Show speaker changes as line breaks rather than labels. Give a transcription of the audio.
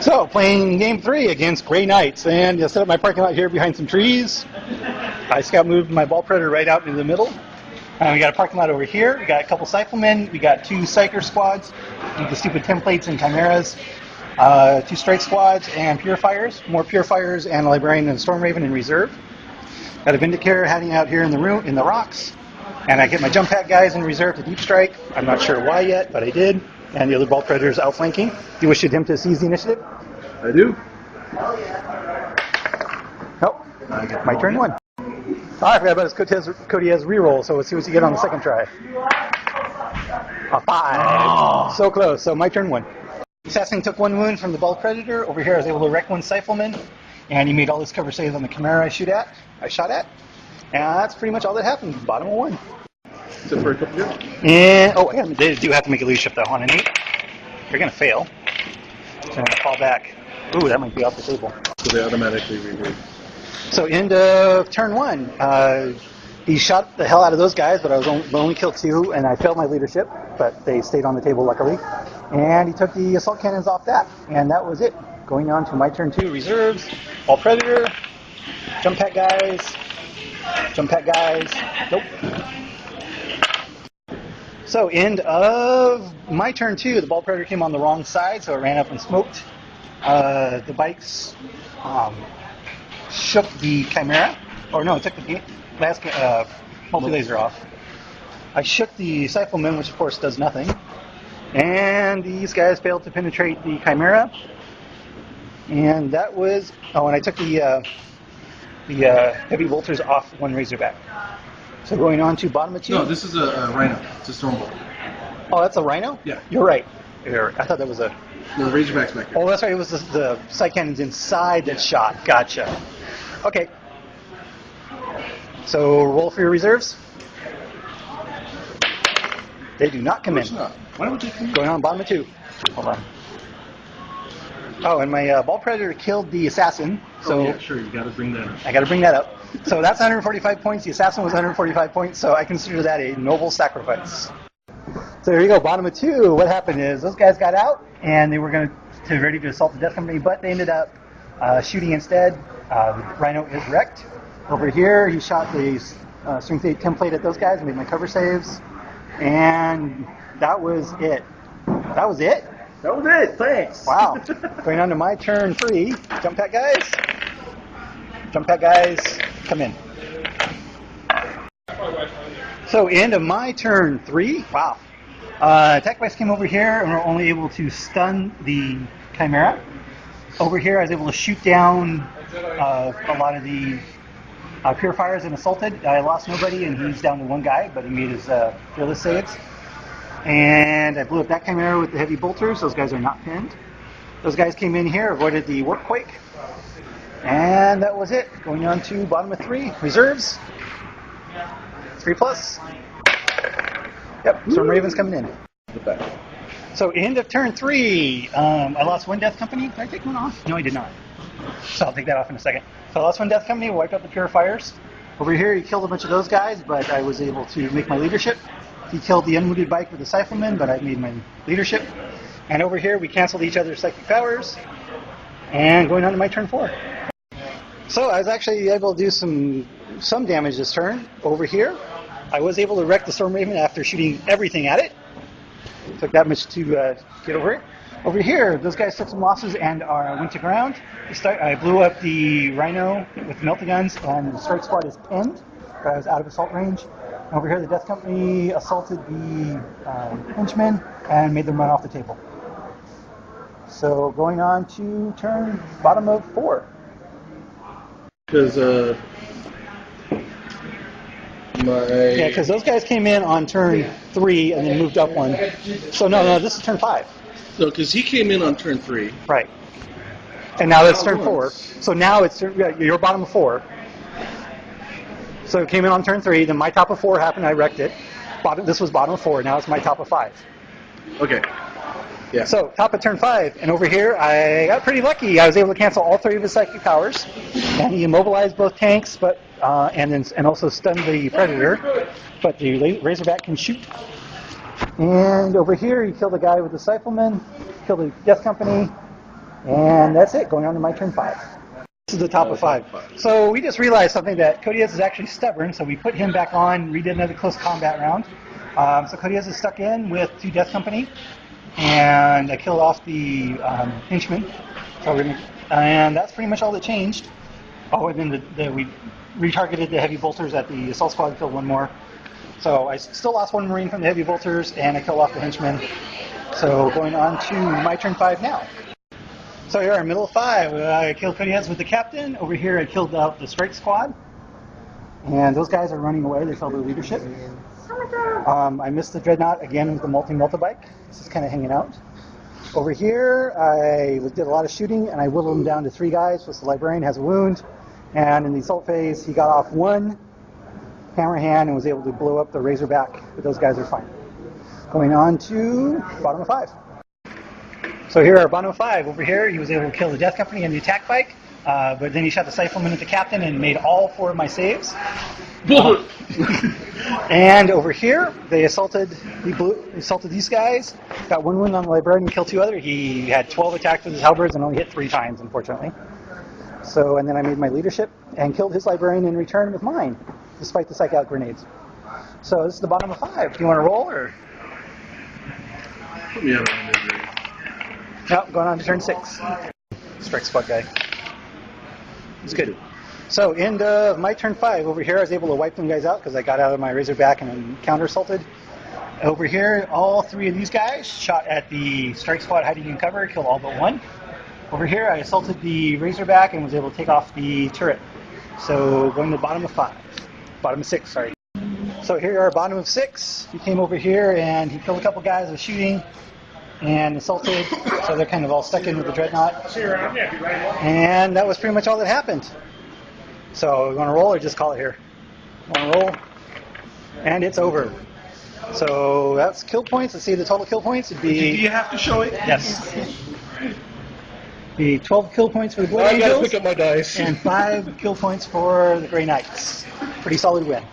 So, playing game 3 against Grey Knights, and I set up my parking lot here behind some trees. I scout moved my ball predator right out into the middle. We got a parking lot over here. We got a couple Cyclemen. We got 2 Psyker squads with the stupid templates and chimeras. 2 strike squads and purifiers. More purifiers and a librarian and a storm raven in reserve. Got a Vindicator hiding out here in the room in the rocks. And I get my jump pack guys in reserve to deep strike. I'm not sure why yet, but I did. And the other ball predators outflanking. Do you wish to attempt to seize the initiative?
I do.
Nope. My turn 1. Oh, I forgot about his Cody has reroll, so let's see what you get on the second try. A 5. Oh. So close. So my turn 1. Assassin took 1 wound from the ball predator. Over here I was able to wreck 1 Cycleman. And he made all his cover saves on the Chimera I shot at. And that's pretty much all that happened. Bottom of 1.
Except for a couple here.
And, they do have to make a leadership though on an 8. They're going to fail. So I'm going to fall back. Ooh, that might be off the table.
So they automatically reroll.
So end of turn 1. He shot the hell out of those guys, but I was only killed 2, and I failed my leadership, but they stayed on the table luckily. And he took the assault cannons off that, and that was it. Going on to my turn 2, reserves, ball predator, jump pack guys, nope. So end of my turn 2, the ball predator came on the wrong side, so it ran up and smoked. The bikes shook the Chimera, or no, it took the last multi-laser off. I shook the Cycleman, which of course does nothing. And these guys failed to penetrate the Chimera. And that was... Oh, and I took the heavy bolters off 1 Razorback. So going on to bottom of 2.
No, this is a Rhino. It's a Stormbolt.
Oh, that's a Rhino?
Yeah.
You're right. I thought that was a...
No, the Razorback's back here.
Oh, that's right. It was the sight cannons inside that shot. Gotcha. Okay. So roll for your reserves. They do not come in.
Not. Why would they come in?
Going on bottom of 2. Hold on. Oh, and my ball predator killed the assassin. So
yeah, sure. You got to bring that up.
I got to bring that up. So that's 145 points. The assassin was 145 points. So I consider that a noble sacrifice. So there you go. Bottom of 2. What happened is those guys got out and they were going to ready to assault the Death Company, but they ended up shooting instead. The Rhino is wrecked. Over here, he shot the Strength 8 template at those guys, made my cover saves, and that was it. That was it?
That was it. Thanks.
Wow. Going on to my turn 3. Jump pack guys. Jump pack guys, come in. So end of my turn 3. Wow. Attack Vice came over here and were only able to stun the Chimera. Over here, I was able to shoot down a lot of the purifiers and assaulted. I lost nobody, and he's down to 1 guy, but he made his fearless saves. And I blew up that Chimera with the heavy bolters. Those guys are not pinned. Those guys came in here, avoided the warp quake. And that was it. Going on to bottom of 3. Reserves. 3+. Yep, Storm Raven's coming in. So end of turn 3. I lost 1 Death Company. Did I take 1 off? No, I did not. So I'll take that off in a second. So I lost 1 Death Company, wiped out the purifiers. Over here, he killed a bunch of those guys, but I was able to make my leadership. He killed the unwounded bike with the Cycleman, but I made my leadership. And over here, we canceled each other's psychic powers. And going on to my turn 4. So I was actually able to do some damage this turn. Over here, I was able to wreck the Storm Raven after shooting everything at it. Took that much to get over it. Over here, those guys took some losses and went to ground. I blew up the Rhino with melta-guns, and the strike squad is pinned. I was out of assault range. And over here, the Death Company assaulted the henchmen and made them run off the table. So going on to turn bottom of 4.
Because
because those guys came in on turn 3 and then moved up 1. So no, this is turn 5.
So because he came in on turn 3.
Right. And now it's turn 4. So now it's your bottom of 4. So it came in on turn 3. Then my top of 4 happened. I wrecked it. This was bottom of 4. Now it's my top of 5.
Okay. Yeah.
So top of turn 5, and over here I got pretty lucky. I was able to cancel all 3 of his psychic powers, and he immobilized both tanks, but and also stunned the Predator. But the Razorback can shoot. And over here he killed a guy with the Cycleman, killed the Death Company, And that's it, going on to my turn 5. This is the top of 5. So we just realized something, that Codiez is actually stubborn, so we put him back on, redid another close combat round. So Codiez is stuck in with 2 Death Company, and I killed off the henchman. So and that's pretty much all that changed. Oh, and then we retargeted the heavy bolters at the assault squad, killed 1 more. So I still lost 1 Marine from the heavy bolters, and I killed off the henchman. So going on to my turn 5 now. So here, middle of 5, I killed Codiez with the captain. Over here, I killed out the strike squad. And those guys are running away. They fell to leadership. I missed the dreadnought again with the multi-bike. This is kind of hanging out. Over here, I did a lot of shooting, and I whittled him down to 3 guys, plus the librarian has a wound. And in the assault phase, he got off 1 hammer hand and was able to blow up the Razorback, but those guys are fine. Going on to bottom of 5. So here are bottom of 5. Over here, he was able to kill the Death Company and the attack bike, but then he shot the Cypherman at the captain and made all 4 of my saves. And over here, they assaulted these guys, got 1 wound on the librarian and killed 2 others. He had 12 attacks with his halberds and only hit 3 times, unfortunately. So, and then I made my leadership and killed his librarian in return with mine, despite the psych out grenades. So this is the bottom of 5. Do you want to roll, or?
Put me out of my misery.
No, going on to turn 6. Strike squad guy. It's good. So end of my turn 5. Over here, I was able to wipe them guys out because I got out of my Razorback and counter-assaulted. Over here, all 3 of these guys shot at the strike squad hiding in cover, killed all but 1. Over here, I assaulted the Razorback and was able to take off the turret. So going to the bottom of 5. Bottom of 6, sorry. So here are bottom of 6. He came over here and he killed a couple guys with shooting and assaulted, so they're kind of all stuck in with the dreadnought. And that was pretty much all that happened. So, you want to roll or just call it here? Want to roll? And it's over. So that's kill points. Let's see, the total kill points would be...
Do you have to show it?
Yes. The 12 kill points for the Blood
I gotta
Angels
pick up my dice.
and 5 kill points for the Grey Knights. Pretty solid win.